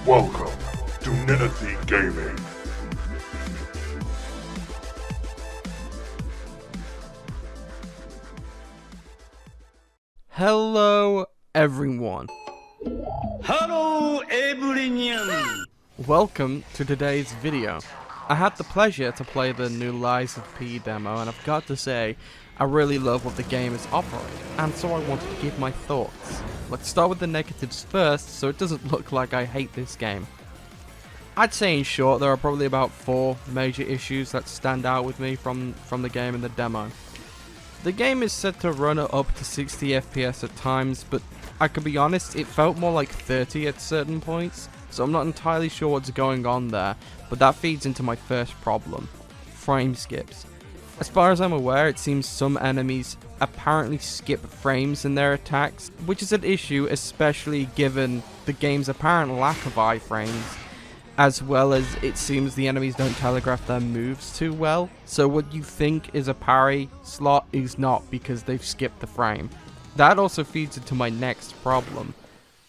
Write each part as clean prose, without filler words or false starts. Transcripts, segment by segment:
Welcome to Ninethy Gaming. Hello everyone. Hello everyone. Welcome to today's video. I had the pleasure to play the new Lies of P demo, and I've got to say, I really love what the game is offering, and so I wanted to give my thoughts. Let's start with the negatives first, so it doesn't look like I hate this game. I'd say in short, there are probably about 4 major issues that stand out with me from the game and the demo. The game is set to run at up to 60 FPS at times, but I can be honest, it felt more like 30 at certain points, so I'm not entirely sure what's going on there, but that feeds into my first problem: frame skips. As far as I'm aware, it seems some enemies apparently skip frames in their attacks, which is an issue especially given the game's apparent lack of iframes, as well as it seems the enemies don't telegraph their moves too well, so what you think is a parry slot is not because they've skipped the frame. That also feeds into my next problem: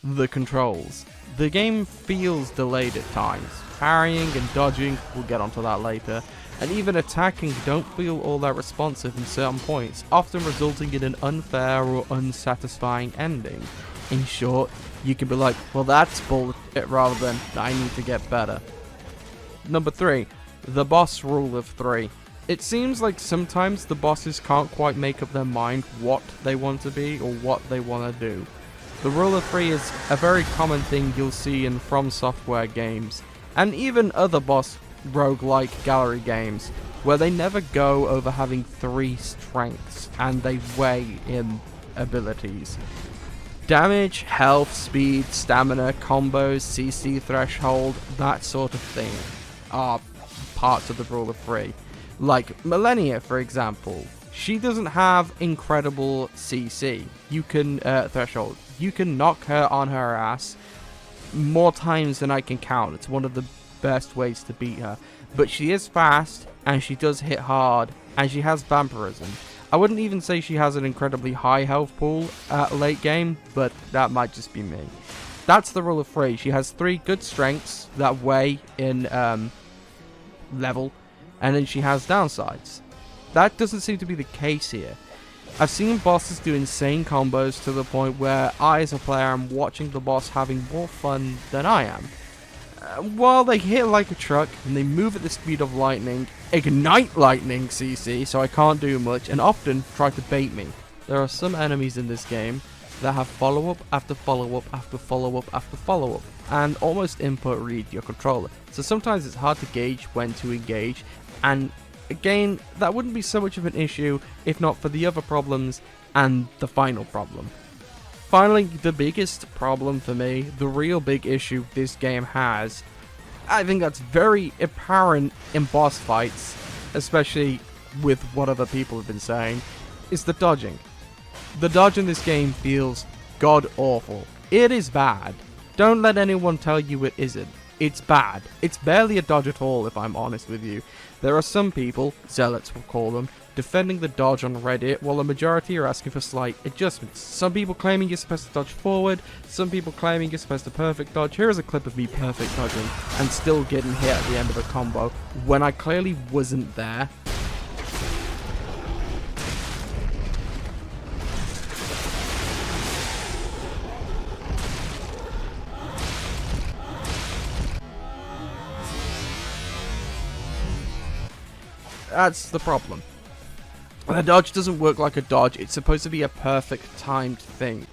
the controls. The game feels delayed at times. Parrying and dodging, we'll get onto that later, and even attacking don't feel all that responsive in certain points, often resulting in an unfair or unsatisfying ending. In short, you can be like, well, that's bullshit, rather than, I need to get better. Number 3, the boss rule of 3. It seems like sometimes the bosses can't quite make up their mind what they want to be or what they want to do. The rule of 3 is a very common thing you'll see in From Software games, and even other boss roguelike gallery games, where they never go over having 3 strengths, and they weigh in abilities. Damage, health, speed, stamina, combos, CC threshold, that sort of thing are parts of the rule of 3. Like Millennia, for example. She doesn't have incredible CC. You can, threshold. You can knock her on her ass more times than I can count. It's one of the best ways to beat her. But she is fast, and she does hit hard, and she has vampirism. I wouldn't even say she has an incredibly high health pool at late game, but that might just be me. That's the rule of 3. She has 3 good strengths that weigh in level, and then she has downsides. That doesn't seem to be the case here. I've seen bosses do insane combos to the point where I, as a player, am watching the boss having more fun than I am. While they hit like a truck, and they move at the speed of lightning, ignite lightning CC, so I can't do much, and often try to bait me. There are some enemies in this game that have follow-up after follow-up after follow-up after follow-up, and almost input read your controller. So sometimes it's hard to gauge when to engage, and again, that wouldn't be so much of an issue if not for the other problems and the final problem. Finally, the biggest problem for me, the real big issue this game has, I think that's very apparent in boss fights, especially with what other people have been saying, is the dodging. The dodge in this game feels god-awful. It is bad. Don't let anyone tell you it isn't. It's bad. It's barely a dodge at all, if I'm honest with you. There are some people, zealots we'll call them, defending the dodge on Reddit, while the majority are asking for slight adjustments. Some people claiming you're supposed to dodge forward, some people claiming you're supposed to perfect dodge. Here is a clip of me perfect dodging and still getting hit at the end of a combo when I clearly wasn't there. That's the problem. The dodge doesn't work like a dodge. It's supposed to be a perfect timed thing.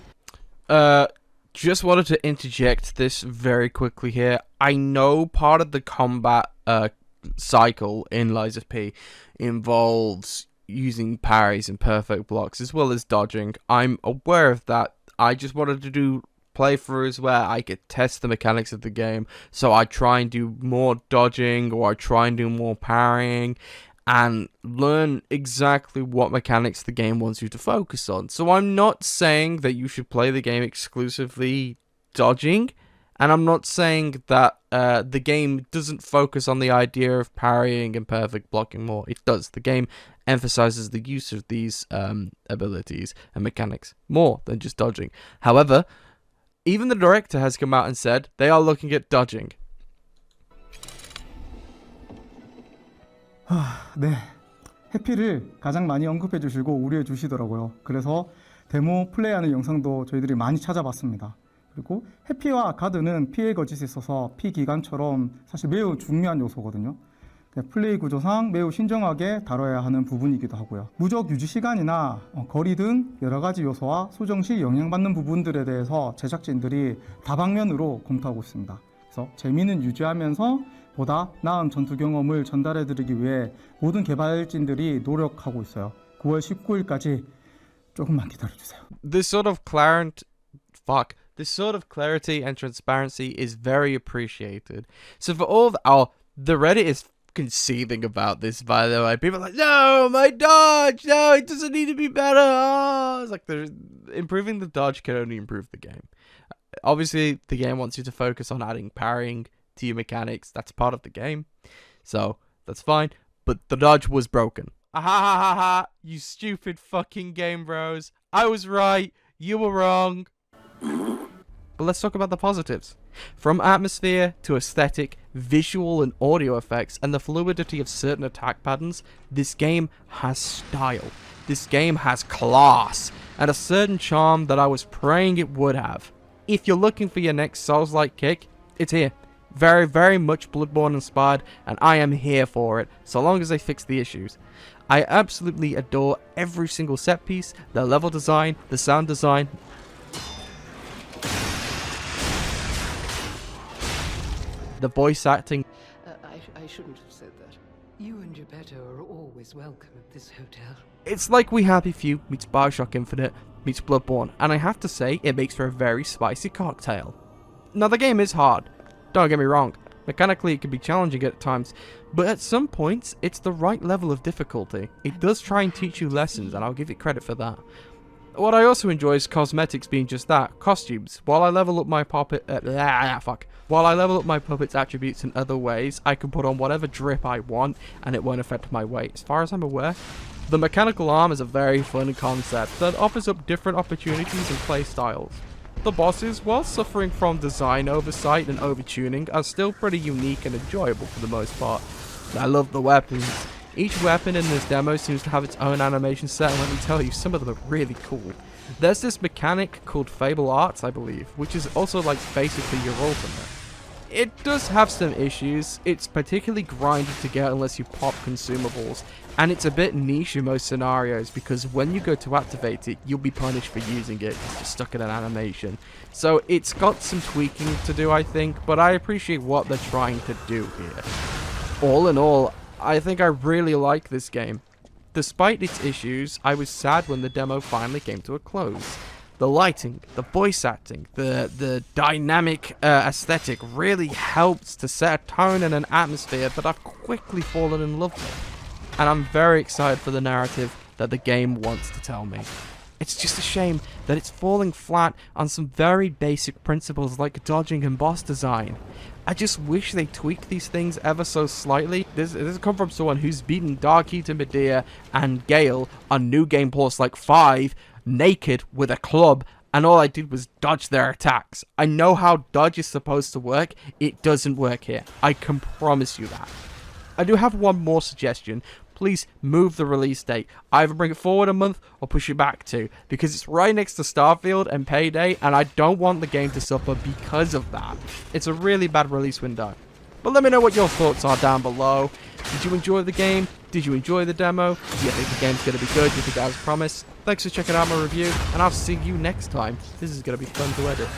Just wanted to interject this very quickly here. I know part of the combat cycle in Lies of P involves using parries and perfect blocks as well as dodging. I'm aware of that. I just wanted to do playthroughs where I could test the mechanics of the game. So I try and do more dodging, or I try and do more parrying, and learn exactly what mechanics the game wants you to focus on. So I'm not saying that you should play the game exclusively dodging, and I'm not saying that the game doesn't focus on the idea of parrying and perfect blocking more. It does. The game emphasizes the use of these abilities and mechanics more than just dodging. However, Even the director has come out and said they are looking at dodging. 네, 해피를 가장 많이 언급해 주시고 우려해 주시더라고요. 그래서 데모 플레이하는 영상도 저희들이 많이 찾아봤습니다. 그리고 해피와 가드는 피해 거짓이 있어서 피기관처럼 사실 매우 중요한 요소거든요. 플레이 구조상 매우 신중하게 다뤄야 하는 부분이기도 하고요. 무적 유지 시간이나 거리 등 여러 가지 요소와 수정 시 영향받는 부분들에 대해서 제작진들이 다방면으로 검토하고 있습니다. 그래서 재미는 유지하면서 보다 나은 전투 경험을 전달해 드리기 위해 모든 개발진들이 노력하고 있어요. 9월 19일까지 조금만 기다려 주세요. This sort of clarity and transparency is very appreciated. So for all of the Reddit is conceiving about this, by the way. People are like, no, my dodge, no, it doesn't need to be better. Oh. It's like improving the dodge can only improve the game. Obviously, the game wants you to focus on adding parrying to your mechanics. That's part of the game, so that's fine. But the dodge was broken. Ha ha ha ha! You stupid fucking game bros. I was right. You were wrong. But let's talk about the positives. From atmosphere to aesthetic, visual and audio effects, and the fluidity of certain attack patterns, this game has style. This game has class, and a certain charm that I was praying it would have. If you're looking for your next Souls-like kick, it's here. Very, very much Bloodborne inspired, and I am here for it, so long as they fix the issues. I absolutely adore every single set piece, the level design, the sound design, the voice acting. I shouldn't have said that. You and Geppetto are always welcome at this hotel. It's like We Happy Few meets Bioshock Infinite meets Bloodborne, and I have to say, it makes for a very spicy cocktail. Now, the game is hard, don't get me wrong. Mechanically, it can be challenging at times, but at some points, it's the right level of difficulty. It does try and teach you lessons, and I'll give it credit for that. What I also enjoy is cosmetics being just that, costumes. While I level up my puppet's attributes in other ways, I can put on whatever drip I want, and it won't affect my weight. As far as I'm aware, the mechanical arm is a very fun concept that offers up different opportunities and play styles. The bosses, while suffering from design oversight and overtuning, are still pretty unique and enjoyable for the most part. I love the weapons. Each weapon in this demo seems to have its own animation set, and let me tell you, some of them are really cool. There's this mechanic called Fable Arts, I believe, which is also like basically your ultimate. It does have some issues. It's particularly grinded to get unless you pop consumables, and it's a bit niche in most scenarios because when you go to activate it, you'll be punished for using it if you're stuck in an animation. So it's got some tweaking to do, I think, but I appreciate what they're trying to do here. All in all, I think I really like this game. Despite its issues, I was sad when the demo finally came to a close. The lighting, the voice acting, the dynamic aesthetic really helps to set a tone and an atmosphere that I've quickly fallen in love with. And I'm very excited for the narrative that the game wants to tell me. It's just a shame that it's falling flat on some very basic principles like dodging and boss design. I just wish they tweaked these things ever so slightly. This has come from someone who's beaten Dark Eater Medea and Gale on New Game Plus like 5 naked with a club, and all I did was dodge their attacks. I know how dodge is supposed to work. It doesn't work here. I can promise you that. I do have one more suggestion. Please move the release date. Either bring it forward a month or push it back 2, because it's right next to Starfield and Payday, and I don't want the game to suffer because of that. It's a really bad release window. But let me know what your thoughts are down below. Did you enjoy the game? Did you enjoy the demo? Do you think the game's going to be good? Do you think it has promise? Thanks for checking out my review, and I'll see you next time. This is going to be fun to edit.